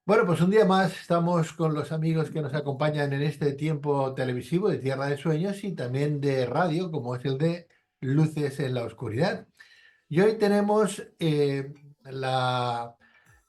Bueno, pues un día más estamos con los amigos que nos acompañan en este tiempo televisivo de Tierra de Sueños y también de radio, como es el de Luces en la Oscuridad. Y hoy tenemos la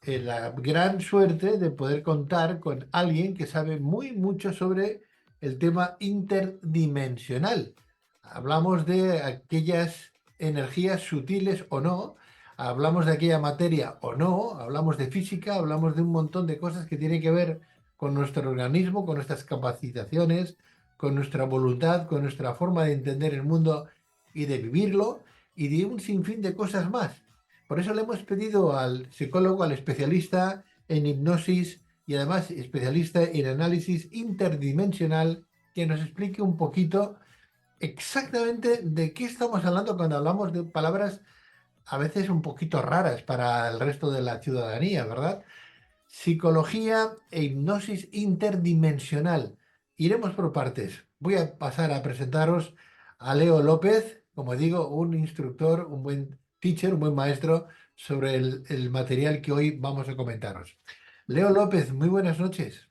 gran suerte de poder contar con alguien que sabe muy mucho sobre el tema interdimensional. Hablamos de aquellas energías sutiles o no, hablamos de aquella materia o no, hablamos de física, hablamos de un montón de cosas que tienen que ver con nuestro organismo, con nuestras capacitaciones, con nuestra voluntad, con nuestra forma de entender el mundo y de vivirlo y de un sinfín de cosas más. Por eso le hemos pedido al psicólogo, al especialista en hipnosis y además especialista en análisis interdimensional, que nos explique un poquito exactamente de qué estamos hablando cuando hablamos de palabras a veces un poquito raras para el resto de la ciudadanía, ¿verdad? Psicología e hipnosis interdimensional. Iremos por partes. Voy a pasar a presentaros a Leo López, como digo, un instructor, un buen teacher, un buen maestro sobre el material que hoy vamos a comentaros. Leo López, muy buenas noches.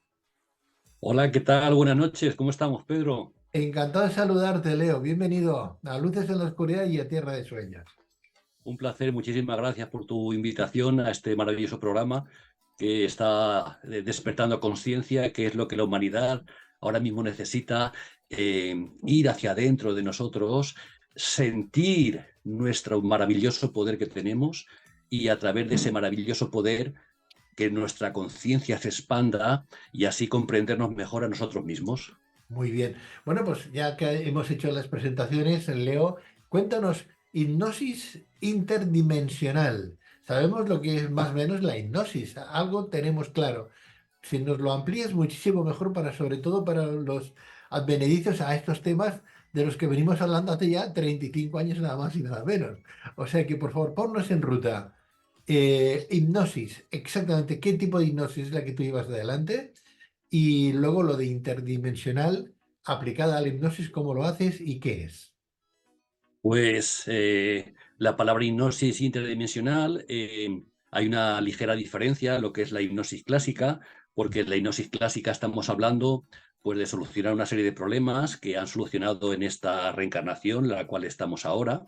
Hola, ¿qué tal? Buenas noches. ¿Cómo estamos, Pedro? Encantado de saludarte, Leo. Bienvenido a Luces en la Oscuridad y a Tierra de Sueños. Un placer. Muchísimas gracias por tu invitación a este maravilloso programa que está despertando conciencia, que es lo que la humanidad ahora mismo necesita, ir hacia adentro de nosotros, sentir nuestro maravilloso poder que tenemos y a través de ese maravilloso poder que nuestra conciencia se expanda y así comprendernos mejor a nosotros mismos. Muy bien. Bueno, pues ya que hemos hecho las presentaciones, Leo, cuéntanos, hipnosis interdimensional. Sabemos lo que es más o menos la hipnosis, algo tenemos claro. Si nos lo amplías muchísimo mejor para, sobre todo para los advenedizos a estos temas de los que venimos hablando hace ya 35 años nada más y nada menos. O sea que por favor, ponnos en ruta. Hipnosis, exactamente qué tipo de hipnosis es la que tú llevas adelante y luego lo de interdimensional aplicada a la hipnosis, ¿cómo lo haces y qué es? Pues la palabra hipnosis interdimensional, hay una ligera diferencia a lo que es la hipnosis clásica, porque en la hipnosis clásica estamos hablando pues, de solucionar una serie de problemas que han solucionado en esta reencarnación, la cual estamos ahora,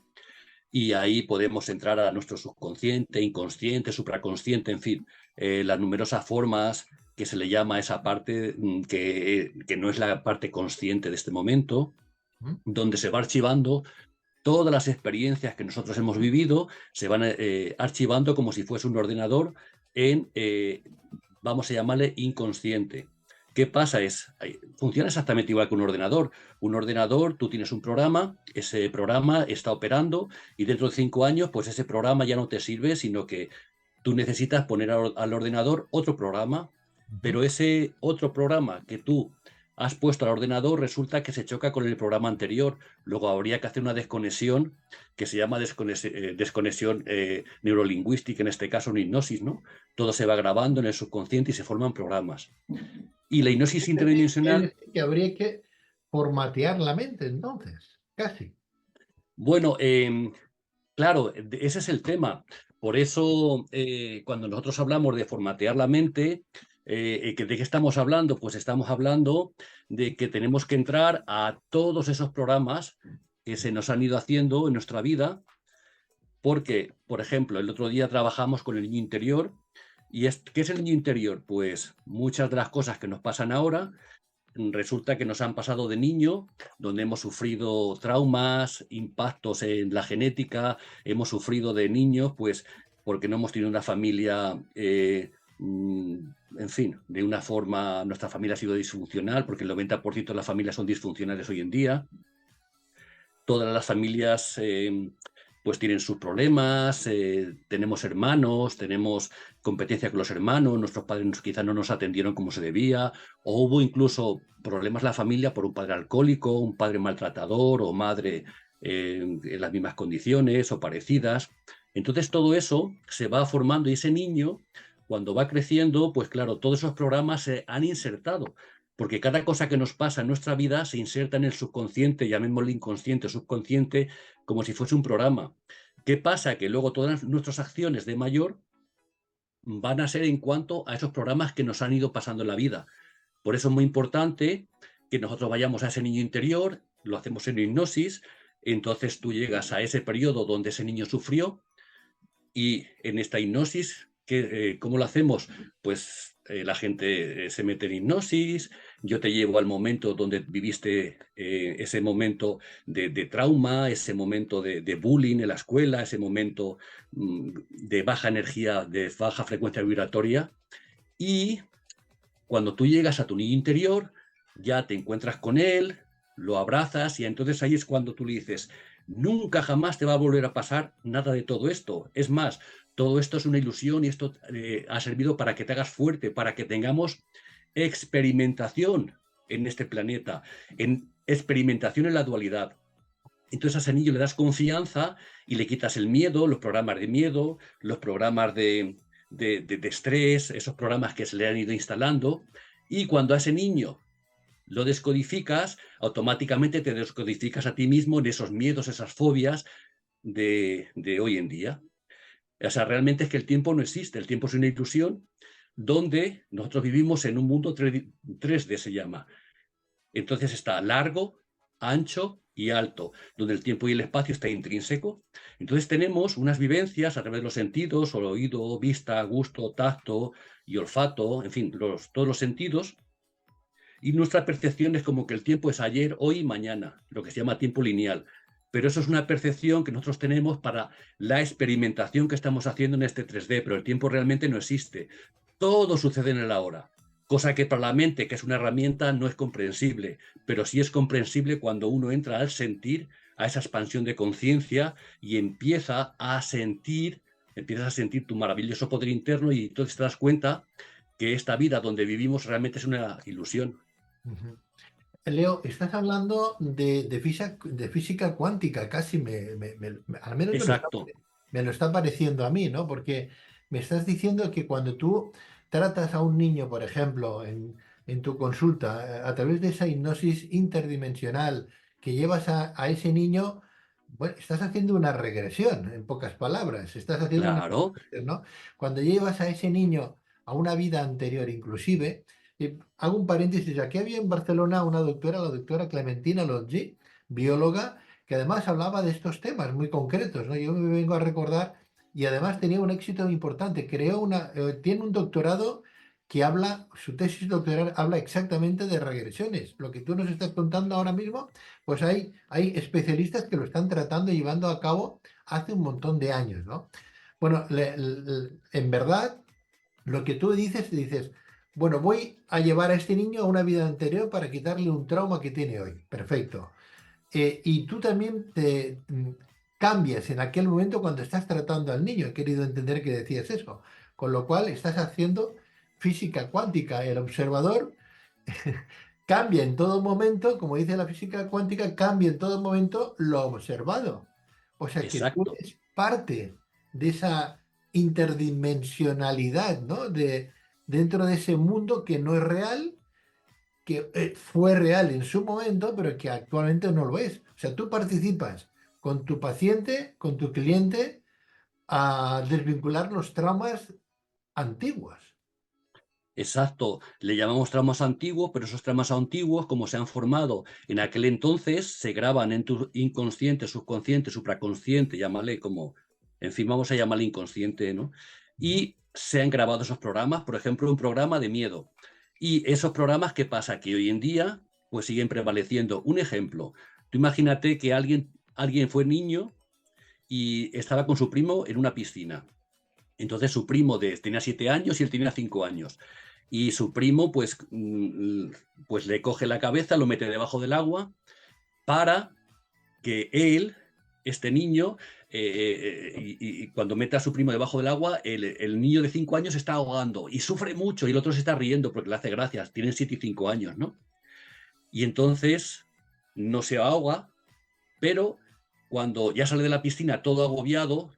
y ahí podemos entrar a nuestro subconsciente, inconsciente, supraconsciente, en fin, las numerosas formas que se le llama a esa parte que no es la parte consciente de este momento, ¿Mm? donde se va archivando todas las experiencias que nosotros hemos vivido, se van archivando como si fuese un ordenador en, vamos a llamarle inconsciente. ¿Qué pasa? Funciona exactamente igual que un ordenador. Un ordenador, tú tienes un programa, ese programa está operando y dentro de 5 años, pues ese programa ya no te sirve, sino que tú necesitas poner al ordenador otro programa, Ujú. pero ese otro programa que tú has puesto al ordenador resulta que se choca con el programa anterior. Luego habría que hacer una desconexión que se llama desconexión neurolingüística, en este caso una hipnosis, ¿no? Todo se va grabando en el subconsciente y se forman programas. Y la hipnosis Es interdimensional, decir, que habría que formatear la mente entonces, casi. bueno, claro, ese es el tema. Por eso, cuando nosotros hablamos de formatear la mente, ¿de qué estamos hablando? Pues estamos hablando de que tenemos que entrar a todos esos programas que se nos han ido haciendo en nuestra vida, porque, por ejemplo, el otro día trabajamos con el niño interior. ¿Qué es el niño interior? Pues muchas de las cosas que nos pasan ahora resulta que nos han pasado de niño, donde hemos sufrido traumas, impactos en la genética, hemos sufrido de niños, pues porque no hemos tenido una familia, mm, en fin, de una forma, nuestra familia ha sido disfuncional, porque el 90% de las familias son disfuncionales hoy en día. Todas las familias pues tienen sus problemas, tenemos hermanos, tenemos competencia con los hermanos, nuestros padres quizás no nos atendieron como se debía, o hubo incluso problemas en la familia por un padre alcohólico, un padre maltratador o madre en las mismas condiciones o parecidas. Entonces todo eso se va formando y ese niño, cuando va creciendo, pues claro, todos esos programas se han insertado porque cada cosa que nos pasa en nuestra vida se inserta en el subconsciente, llamémosle inconsciente o subconsciente, como si fuese un programa. ¿Qué pasa? Que luego todas nuestras acciones de mayor van a ser en cuanto a esos programas que nos han ido pasando en la vida. Por eso es muy importante que nosotros vayamos a ese niño interior, lo hacemos en hipnosis, entonces tú llegas a ese periodo donde ese niño sufrió y en esta hipnosis, ¿cómo lo hacemos? Pues la gente se mete en hipnosis, yo te llevo al momento donde viviste ese momento de trauma, ese momento de bullying en la escuela, ese momento de baja energía, de baja frecuencia vibratoria. Y cuando tú llegas a tu niño interior, ya te encuentras con él, lo abrazas y entonces ahí es cuando tú le dices, nunca jamás te va a volver a pasar nada de todo esto. Es más, todo esto es una ilusión y esto ha servido para que te hagas fuerte, para que tengamos experimentación en este planeta, en experimentación en la dualidad. Entonces a ese niño le das confianza y le quitas el miedo, los programas de miedo, los programas de estrés, esos programas que se le han ido instalando. Y cuando a ese niño lo descodificas, automáticamente te descodificas a ti mismo en esos miedos, esas fobias de hoy en día. O sea, realmente es que el tiempo no existe, el tiempo es una ilusión donde nosotros vivimos en un mundo 3D se llama. Entonces está largo, ancho y alto, donde el tiempo y el espacio está intrínseco. Entonces tenemos unas vivencias a través de los sentidos, o oído, vista, gusto, tacto y olfato, en fin, todos los sentidos. Y nuestra percepción es como que el tiempo es ayer, hoy y mañana, lo que se llama tiempo lineal. Pero eso es una percepción que nosotros tenemos para la experimentación que estamos haciendo en este 3D, pero el tiempo realmente no existe. Todo sucede en el ahora, cosa que para la mente, que es una herramienta, no es comprensible, pero sí es comprensible cuando uno entra al sentir, a esa expansión de conciencia y empiezas a sentir tu maravilloso poder interno y entonces te das cuenta que esta vida donde vivimos realmente es una ilusión. Ujú. Leo, estás hablando de física cuántica, casi al menos Exacto, me lo está pareciendo a mí, ¿no? Porque me estás diciendo que cuando tú tratas a un niño, por ejemplo, en tu consulta, a través de esa hipnosis interdimensional que llevas a ese niño, bueno, estás haciendo una regresión, en pocas palabras, estás haciendo una claro, regresión, ¿no? Cuando llevas a ese niño a una vida anterior, inclusive, hago un paréntesis, aquí había en Barcelona una doctora, la doctora Clementina Lotgi, bióloga, que además hablaba de estos temas muy concretos, ¿no? Yo me vengo a recordar, y además tenía un éxito importante, tiene un doctorado que habla, su tesis doctoral habla exactamente de regresiones. Lo que tú nos estás contando ahora mismo, pues hay especialistas que lo están tratando y llevando a cabo hace un montón de años, ¿no? Bueno, en verdad, lo que tú dices, bueno, voy a llevar a este niño a una vida anterior para quitarle un trauma que tiene hoy. Perfecto. Y tú también cambias en aquel momento cuando estás tratando al niño. He querido entender que decías eso. Con lo cual estás haciendo física cuántica. El observador cambia en todo momento, como dice la física cuántica, cambia en todo momento lo observado. O sea que tú exacto. eres parte de esa interdimensionalidad, ¿no? Dentro de ese mundo que no es real, que fue real en su momento, pero que actualmente no lo es. O sea, tú participas con tu paciente, con tu cliente, a desvincular los traumas antiguos. Exacto, le llamamos traumas antiguos, pero esos traumas antiguos, como se han formado en aquel entonces, se graban en tu inconsciente, subconsciente, supraconsciente, llámale como, en fin, vamos a llamarle inconsciente, ¿no? Y se han grabado esos programas, por ejemplo, un programa de miedo. Y esos programas, ¿qué pasa? Que hoy en día, pues siguen prevaleciendo. Un ejemplo, tú imagínate que alguien fue niño y estaba con su primo en una piscina. Entonces su primo tenía 7 años y él tenía 5 años. Y su primo pues le coge la cabeza, lo mete debajo del agua para que él, este niño, y cuando mete a su primo debajo del agua, el niño de 5 años se está ahogando y sufre mucho y el otro se está riendo porque le hace gracias. Tienen 7 y 5 años, ¿no? Y entonces no se ahoga, pero cuando ya sale de la piscina todo agobiado,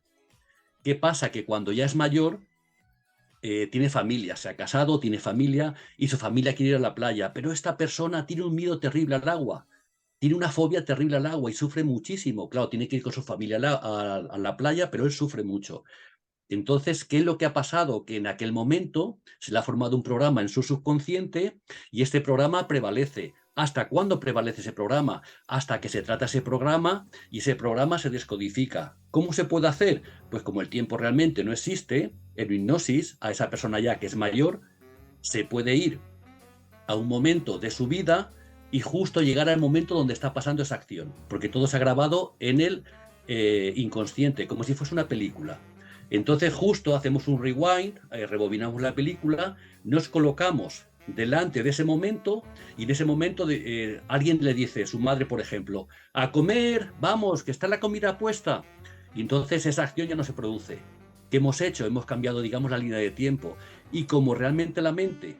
¿qué pasa? Que cuando ya es mayor, tiene familia, se ha casado, tiene familia y su familia quiere ir a la playa, pero esta persona tiene un miedo terrible al agua, tiene una fobia terrible al agua y sufre muchísimo. Claro, tiene que ir con su familia a la playa, pero él sufre mucho. Entonces, ¿qué es lo que ha pasado? Que en aquel momento se le ha formado un programa en su subconsciente y este programa prevalece. ¿Hasta cuándo prevalece ese programa? Hasta que se trata ese programa y ese programa se descodifica. ¿Cómo se puede hacer? Pues como el tiempo realmente no existe, en hipnosis, a esa persona ya que es mayor, se puede ir a un momento de su vida y justo llegar al momento donde está pasando esa acción, porque todo se ha grabado en el inconsciente, como si fuese una película. Entonces justo hacemos un rewind, rebobinamos la película, nos colocamos delante de ese momento y en ese momento alguien le dice, su madre por ejemplo, a comer, vamos, que está la comida puesta. Y entonces esa acción ya no se produce. ¿Qué hemos hecho? Hemos cambiado, digamos, la línea de tiempo. Y como realmente la mente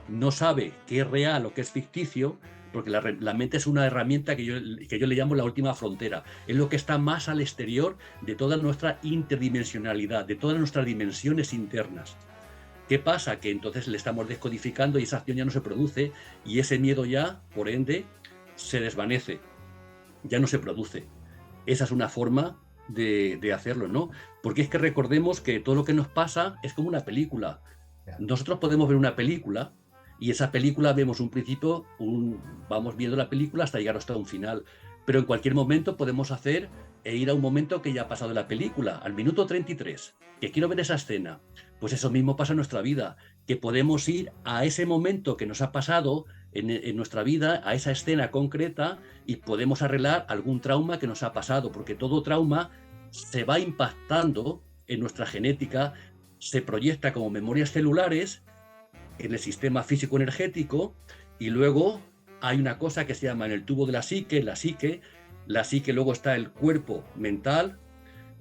no sabe qué es real o qué es ficticio, porque la mente es una herramienta que yo le llamo la última frontera. Es lo que está más al exterior de toda nuestra interdimensionalidad, de todas nuestras dimensiones internas. ¿Qué pasa? Que entonces le estamos descodificando y esa acción ya no se produce y ese miedo ya, por ende, se desvanece, ya no se produce. Esa es una forma de hacerlo, ¿no? Porque es que recordemos que todo lo que nos pasa es como una película. Nosotros podemos ver una película y esa película vemos un principio, vamos viendo la película hasta llegar hasta un final. Pero en cualquier momento podemos hacer e ir a un momento que ya ha pasado la película, al minuto 33, que quiero ver esa escena. Pues eso mismo pasa en nuestra vida, que podemos ir a ese momento que nos ha pasado en nuestra vida, a esa escena concreta, y podemos arreglar algún trauma que nos ha pasado, porque todo trauma se va impactando en nuestra genética, se proyecta como memorias celulares en el sistema físico-energético y luego hay una cosa que se llama en el tubo de la psique, luego está el cuerpo mental,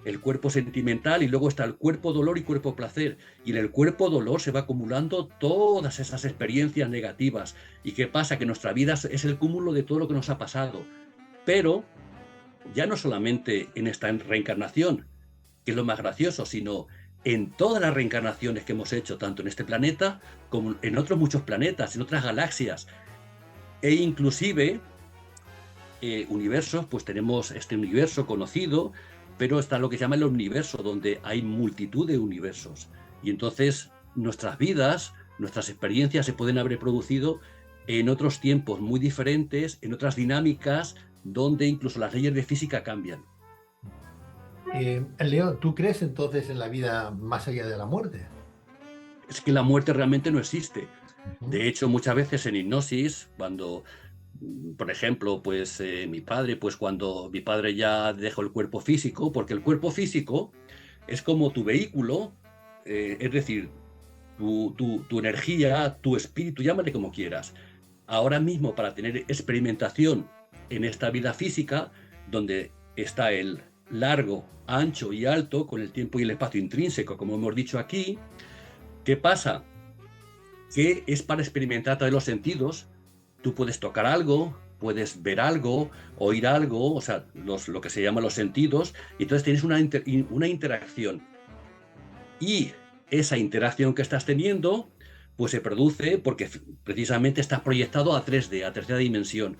el cuerpo sentimental y luego está el cuerpo dolor y cuerpo placer. Y en el cuerpo dolor se va acumulando todas esas experiencias negativas. ¿Y qué pasa? Que nuestra vida es el cúmulo de todo lo que nos ha pasado. Pero ya no solamente en esta reencarnación, que es lo más gracioso, sino en todas las reencarnaciones que hemos hecho, tanto en este planeta como en otros muchos planetas, en otras galaxias, e inclusive universos, pues tenemos este universo conocido, pero está lo que se llama el universo, donde hay multitud de universos. Y entonces nuestras vidas, nuestras experiencias se pueden haber producido en otros tiempos muy diferentes, en otras dinámicas, donde incluso las leyes de física cambian. Leo, ¿tú crees entonces en la vida más allá de la muerte? Es que la muerte realmente no existe. Ujú. De hecho, muchas veces en hipnosis, cuando, por ejemplo, pues cuando mi padre ya dejó el cuerpo físico, porque el cuerpo físico es como tu vehículo, es decir, tu energía, tu espíritu, llámale como quieras. Ahora mismo, para tener experimentación en esta vida física, donde está el largo, ancho y alto, con el tiempo y el espacio intrínseco, como hemos dicho aquí, ¿qué pasa? Que es para experimentar a través de los sentidos. Tú puedes tocar algo, puedes ver algo, oír algo, o sea, lo que se llama los sentidos, y entonces tienes una interacción. Y esa interacción que estás teniendo, pues se produce porque precisamente estás proyectado a 3D, a tercera dimensión.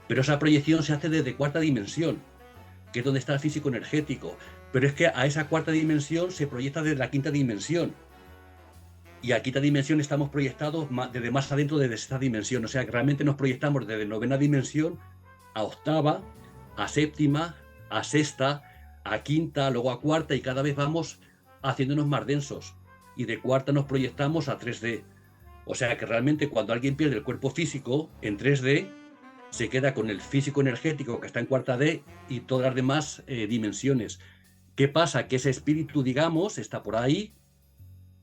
Pero esa proyección se hace desde cuarta dimensión, que es donde está el físico energético. Pero es que a esa cuarta dimensión se proyecta desde la quinta dimensión. Y a quinta dimensión estamos proyectados desde más adentro de esta dimensión. O sea, que realmente nos proyectamos desde novena dimensión a octava, a séptima, a sexta, a quinta, luego a cuarta, y cada vez vamos haciéndonos más densos. Y de cuarta nos proyectamos a 3D. O sea que realmente cuando alguien pierde el cuerpo físico en 3D, se queda con el físico energético que está en cuarta D y todas las demás dimensiones. ¿Qué pasa? Que ese espíritu, digamos, está por ahí,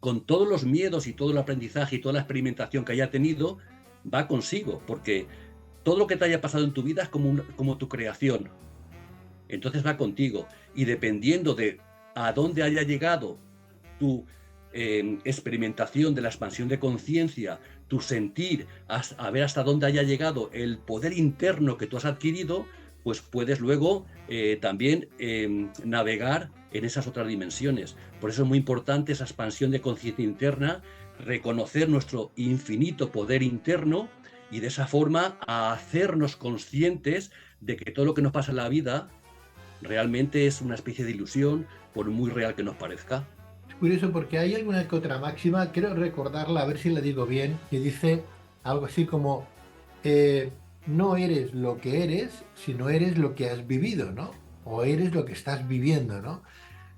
con todos los miedos y todo el aprendizaje y toda la experimentación que haya tenido, va consigo, porque todo lo que te haya pasado en tu vida es como tu creación. Entonces va contigo. Y dependiendo de a dónde haya llegado tu experimentación de la expansión de conciencia, tu sentir, a ver hasta dónde haya llegado el poder interno que tú has adquirido, pues puedes luego también navegar en esas otras dimensiones. Por eso es muy importante esa expansión de conciencia interna, reconocer nuestro infinito poder interno y de esa forma a hacernos conscientes de que todo lo que nos pasa en la vida realmente es una especie de ilusión, por muy real que nos parezca. Es curioso porque hay alguna que otra máxima, quiero recordarla, a ver si la digo bien, que dice algo así como, eh, no eres lo que eres, sino eres lo que has vivido, ¿no? O eres lo que estás viviendo, ¿no?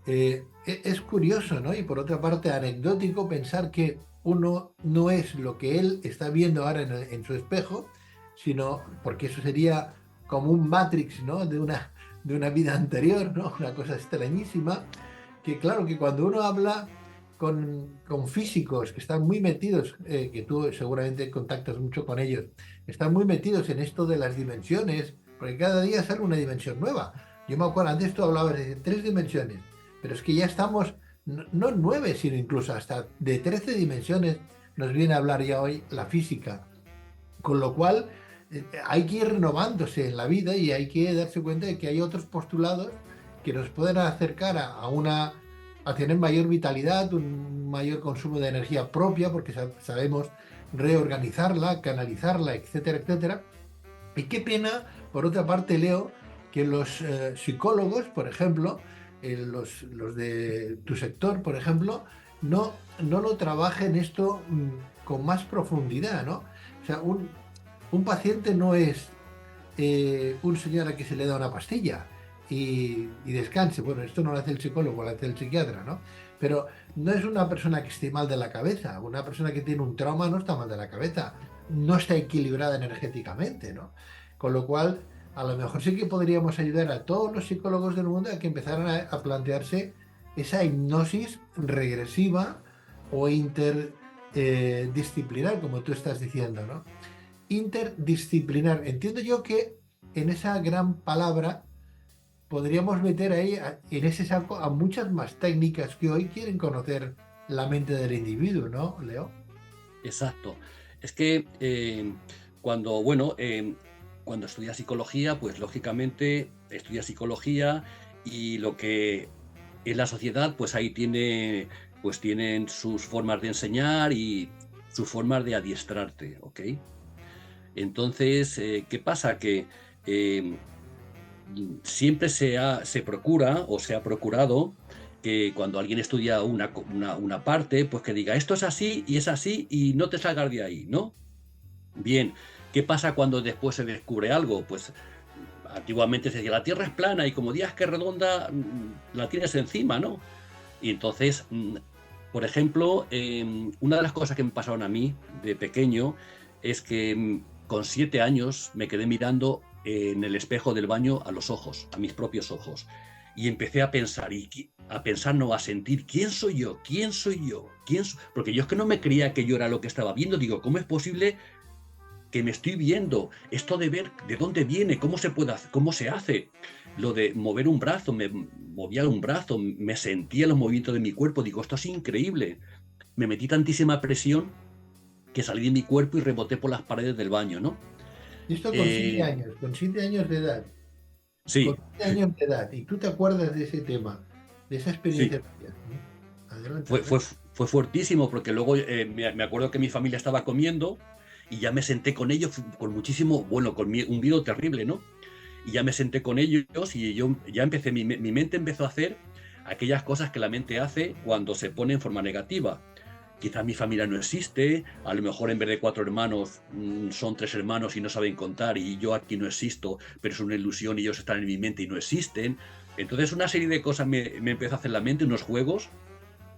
Es curioso, ¿no? Y por otra parte, anecdótico pensar que uno no es lo que él está viendo ahora en su espejo, sino porque eso sería como un Matrix, ¿no? De una vida anterior, ¿no? Una cosa extrañísima, que claro, que cuando uno habla con físicos que están muy metidos, que tú seguramente contactas mucho con ellos, están muy metidos en esto de las dimensiones, porque cada día sale una dimensión nueva. Yo me acuerdo, antes tú hablabas de 3 dimensiones, pero es que ya estamos, no en 9, sino incluso hasta de 13 dimensiones nos viene a hablar ya hoy la física. Con lo cual, hay que ir renovándose en la vida y hay que darse cuenta de que hay otros postulados que nos pueden acercar a tener mayor vitalidad, un mayor consumo de energía propia, porque sabemos reorganizarla, canalizarla, etcétera, etcétera. Y qué pena, por otra parte, Leo, que los psicólogos, por ejemplo, los de tu sector, por ejemplo, no lo trabajen esto con más profundidad, ¿no? O sea, un paciente no es un señor a que se le da una pastilla y descanse. Bueno, esto no lo hace el psicólogo, lo hace el psiquiatra, ¿no? Pero no es una persona que esté mal de la cabeza. Una persona que tiene un trauma no está mal de la cabeza. No está equilibrada energéticamente, ¿no? Con lo cual, a lo mejor sí que podríamos ayudar a todos los psicólogos del mundo a que empezaran a plantearse esa hipnosis regresiva o interdisciplinar, como tú estás diciendo, ¿no? Interdisciplinar. Entiendo yo que en esa gran palabra podríamos meter ahí en ese saco a muchas más técnicas que hoy quieren conocer la mente del individuo, ¿no, Leo? Exacto. Es que cuando, bueno, cuando estudias psicología, pues lógicamente estudias psicología y lo que es la sociedad, pues ahí pues tienen sus formas de enseñar y sus formas de adiestrarte, ¿ok? Entonces, ¿qué pasa? Que eh, siempre se procura o se ha procurado que cuando alguien estudia una parte, pues que diga, esto es así y es así y no te salgas de ahí, ¿no? Bien, ¿qué pasa cuando después se descubre algo? Pues antiguamente se decía, la Tierra es plana y como digas que es redonda, la tienes encima, ¿no? Y entonces, por ejemplo, una de las cosas que me pasaron a mí de pequeño es que con 7 años me quedé mirando en el espejo del baño a los ojos, a mis propios ojos. Y empecé a pensar, no, a sentir, ¿quién soy yo? ¿Quién soy yo? Porque yo es que no me creía que yo era lo que estaba viendo. Digo, ¿cómo es posible que me estoy viendo? Esto de ver de dónde viene, cómo se puede hacer, cómo se hace. Lo de mover un brazo, me movía un brazo, me sentía los movimientos de mi cuerpo. Digo, esto es increíble. Me metí tantísima presión que salí de mi cuerpo y reboté por las paredes del baño, ¿no? Y esto Eh, con 7 años de edad, con sí, 7 años de edad, y tú te acuerdas de ese tema, de esa sí, experiencia tuya, ¿no? Adelante, fue, fue, adelante. fue fuertísimo porque luego me acuerdo que mi familia estaba comiendo y ya me senté con ellos con muchísimo, bueno, un miedo terrible, ¿no? Y ya me senté con ellos y yo ya empecé, mi mente empezó a hacer aquellas cosas que la mente hace cuando se pone en forma negativa. Quizás mi familia no existe, a lo mejor en vez de 4 hermanos son 3 hermanos y no saben contar y yo aquí no existo, pero es una ilusión y ellos están en mi mente y no existen. Entonces una serie de cosas me empezó a hacer la mente, unos juegos.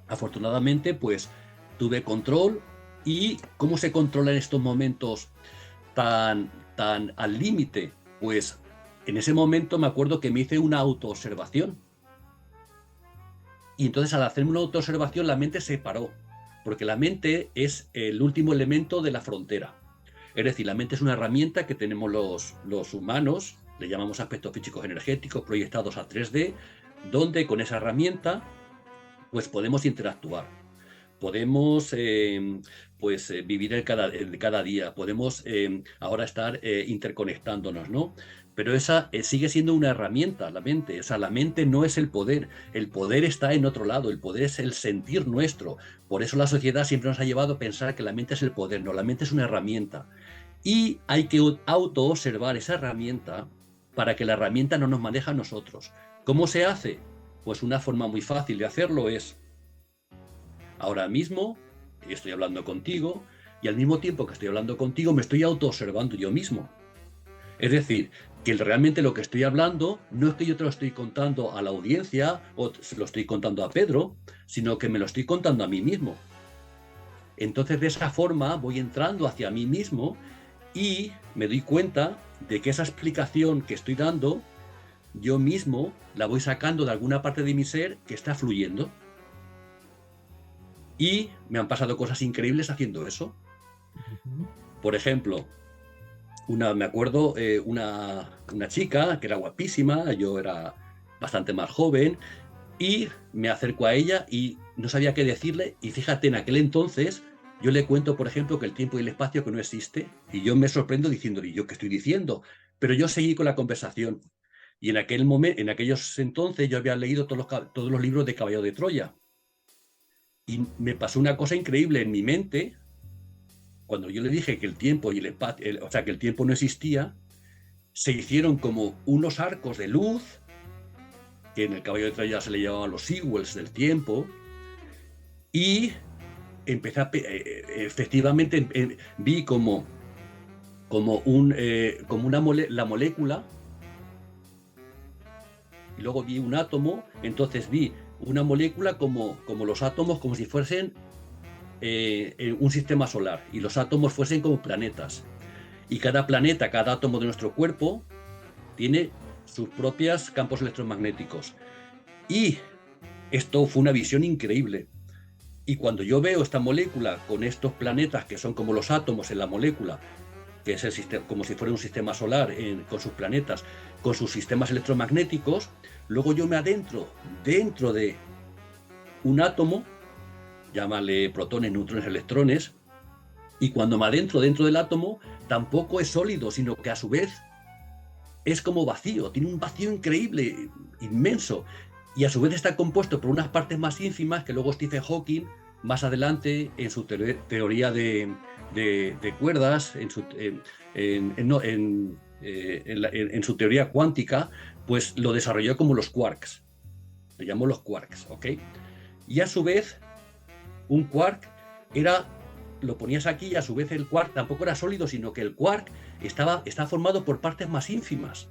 Afortunadamente, pues tuve control. ¿Y cómo se controla en estos momentos tan al límite? Pues en ese momento me acuerdo que me hice una autoobservación. Y entonces al hacerme una autoobservación la mente se paró, porque la mente es el último elemento de la frontera. Es decir, la mente es una herramienta que tenemos los humanos, le llamamos aspectos físicos energéticos proyectados a 3D, donde con esa herramienta pues podemos interactuar. Podemos vivir el cada día, podemos ahora estar interconectándonos, ¿no? Pero esa sigue siendo una herramienta, la mente. O sea, la mente no es el poder está en otro lado, el poder es el sentir nuestro. Por eso la sociedad siempre nos ha llevado a pensar que la mente es el poder, no, la mente es una herramienta. Y hay que auto-observar esa herramienta para que la herramienta no nos maneje a nosotros. ¿Cómo se hace? Pues una forma muy fácil de hacerlo es Ahora mismo estoy hablando contigo y al mismo tiempo que estoy hablando contigo me estoy auto-observando yo mismo. Es decir, que realmente lo que estoy hablando no es que yo te lo estoy contando a la audiencia o se lo estoy contando a Pedro, sino que me lo estoy contando a mí mismo. Entonces, de esa forma voy entrando hacia mí mismo y me doy cuenta de que esa explicación que estoy dando, yo mismo la voy sacando de alguna parte de mi ser que está fluyendo. Y me han pasado cosas increíbles haciendo eso. Por ejemplo, me acuerdo, una chica que era guapísima, yo era bastante más joven, y me acerco a ella y no sabía qué decirle, y fíjate, en aquel entonces yo le cuento, por ejemplo, que el tiempo y el espacio que no existe, y yo me sorprendo diciéndole, ¿y yo qué estoy diciendo? Pero yo seguí con la conversación, y en aquel momento, en aquellos entonces yo había leído todos los libros de Caballo de Troya, y me pasó una cosa increíble en mi mente. Cuando yo le dije que el tiempo y el espacio, o sea, que el tiempo no existía, se hicieron como unos arcos de luz, que en el Caballo de Troya se le llamaban los Seawells del tiempo, y empecé efectivamente vi como la molécula, y luego vi un átomo, entonces vi una molécula como los átomos, como si fuesen un sistema solar, y los átomos fuesen como planetas. Y cada planeta, cada átomo de nuestro cuerpo tiene sus propios campos electromagnéticos. Y esto fue una visión increíble. Y cuando yo veo esta molécula con estos planetas que son como los átomos en la molécula, que es el sistema, como si fuera un sistema solar con sus planetas, con sus sistemas electromagnéticos, luego yo me adentro dentro de un átomo, llámale protones, neutrones, electrones, y cuando me adentro dentro del átomo, tampoco es sólido, sino que a su vez es como vacío, tiene un vacío increíble, inmenso, y a su vez está compuesto por unas partes más ínfimas que luego Stephen Hawking, más adelante, en su teoría de cuerdas, en su teoría cuántica, pues lo desarrolló como los quarks. Le llamó los quarks, ¿ok? Y a su vez, un quark lo ponías aquí, y a su vez el quark tampoco era sólido, sino que el quark está formado por partes más ínfimas,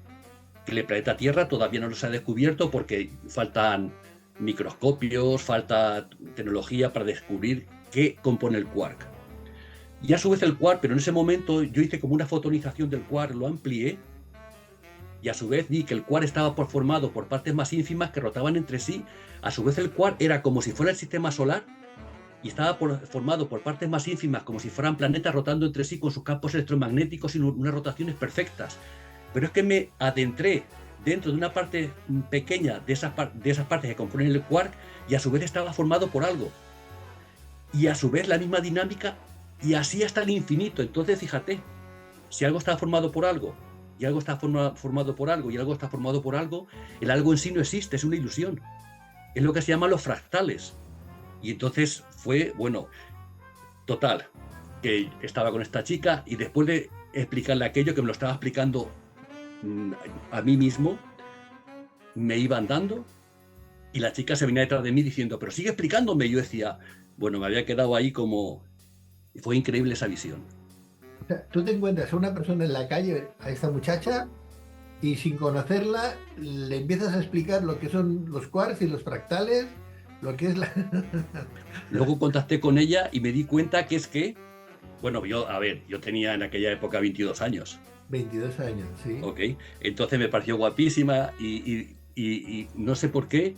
que el planeta Tierra todavía no los ha descubierto porque faltan microscopios, falta tecnología para descubrir qué compone el quark. Y a su vez el quark, pero en ese momento yo hice como una fotonización del quark, lo amplié, y a su vez vi que el quark estaba formado por partes más ínfimas que rotaban entre sí. A su vez el quark era como si fuera el sistema solar, y estaba formado por partes más ínfimas, como si fueran planetas rotando entre sí con sus campos electromagnéticos y unas rotaciones perfectas. Pero es que me adentré dentro de una parte pequeña de esas partes que componen el quark, y a su vez estaba formado por algo. Y a su vez la misma dinámica, y así hasta el infinito. Entonces, fíjate, si algo está formado por algo, y algo está formado por algo, y algo está formado por algo, el algo en sí no existe, es una ilusión. Es lo que se llaman los fractales. Y entonces fue, bueno, total, que estaba con esta chica, y después de explicarle aquello que me lo estaba explicando a mí mismo, me iba andando, y la chica se venía detrás de mí diciendo, pero sigue explicándome. Y yo decía, bueno, me había quedado ahí como... Fue increíble esa visión. O sea, tú te encuentras a una persona en la calle, a esta muchacha, y sin conocerla le empiezas a explicar lo que son los quarks y los fractales, lo que es la... Luego contacté con ella y me di cuenta que es que, bueno, yo tenía en aquella época 22 años. 22 años, sí. Ok, entonces me pareció guapísima, y no sé por qué.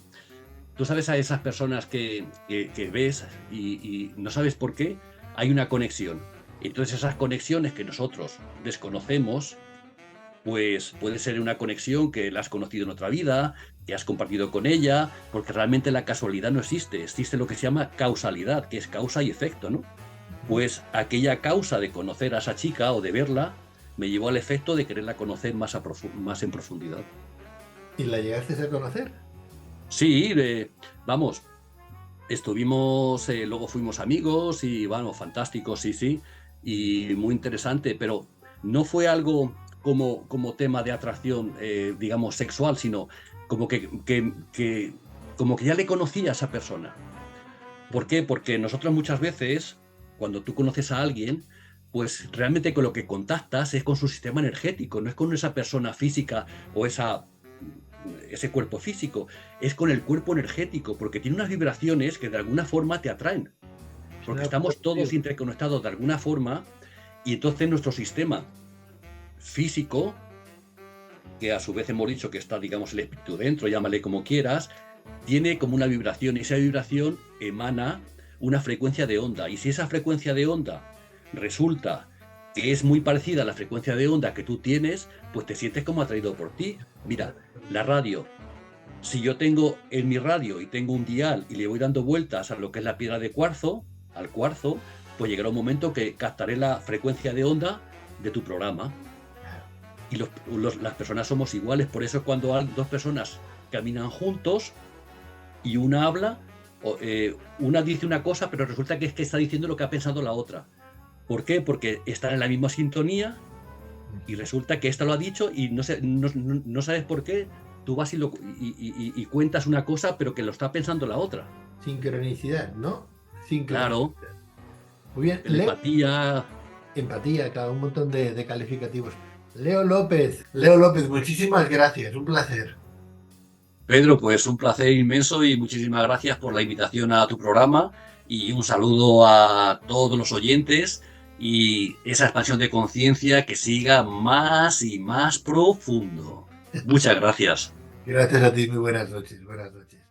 Tú sabes, a esas personas que ves y no sabes por qué, hay una conexión. Entonces esas conexiones que nosotros desconocemos, pues puede ser una conexión que la has conocido en otra vida, que has compartido con ella, porque realmente la casualidad no existe. Existe lo que se llama causalidad, que es causa y efecto, ¿no? Pues aquella causa de conocer a esa chica o de verla me llevó al efecto de quererla conocer más en profundidad. ¿Y la llegaste a conocer? Sí, vamos, estuvimos, luego fuimos amigos y, vamos, fantásticos, sí, y muy interesante, pero no fue algo como tema de atracción, digamos, sexual, sino como que ya le conocía a esa persona. ¿Por qué? Porque nosotros muchas veces, cuando tú conoces a alguien, pues realmente con lo que contactas es con su sistema energético, no es con esa persona física o ese cuerpo físico, es con el cuerpo energético, porque tiene unas vibraciones que de alguna forma te atraen, Estoy porque de acuerdo estamos todos contigo. interconectados de alguna forma y entonces nuestro sistema físico, que a su vez hemos dicho que está, digamos, el espíritu dentro, llámale como quieras, tiene como una vibración y esa vibración emana una frecuencia de onda. Y si esa frecuencia de onda resulta que es muy parecida a la frecuencia de onda que tú tienes, pues te sientes como atraído por ti. Mira, la radio. Si yo tengo en mi radio y tengo un dial y le voy dando vueltas a lo que es la piedra de cuarzo, al cuarzo, pues llegará un momento que captaré la frecuencia de onda de tu programa. Claro. Y las personas somos iguales, por eso cuando dos personas caminan juntos y una habla, una dice una cosa, pero resulta que es que está diciendo lo que ha pensado la otra. ¿Por qué? Porque están en la misma sintonía y Ujú. resulta que esta lo ha dicho y no sabes por qué. Tú vas y cuentas una cosa, pero que lo está pensando la otra. Sincronicidad, ¿no? Claro, Sincronicidad. Muy bien, Leo, telepatía. empatía, claro, un montón de calificativos. Leo López, muchísimas gracias, un placer. Pedro, pues un placer inmenso y muchísimas gracias por la invitación a tu programa y un saludo a todos los oyentes y esa expansión de conciencia que siga más y más profundo. Muchas gracias. Gracias a ti, muy buenas noches, buenas noches.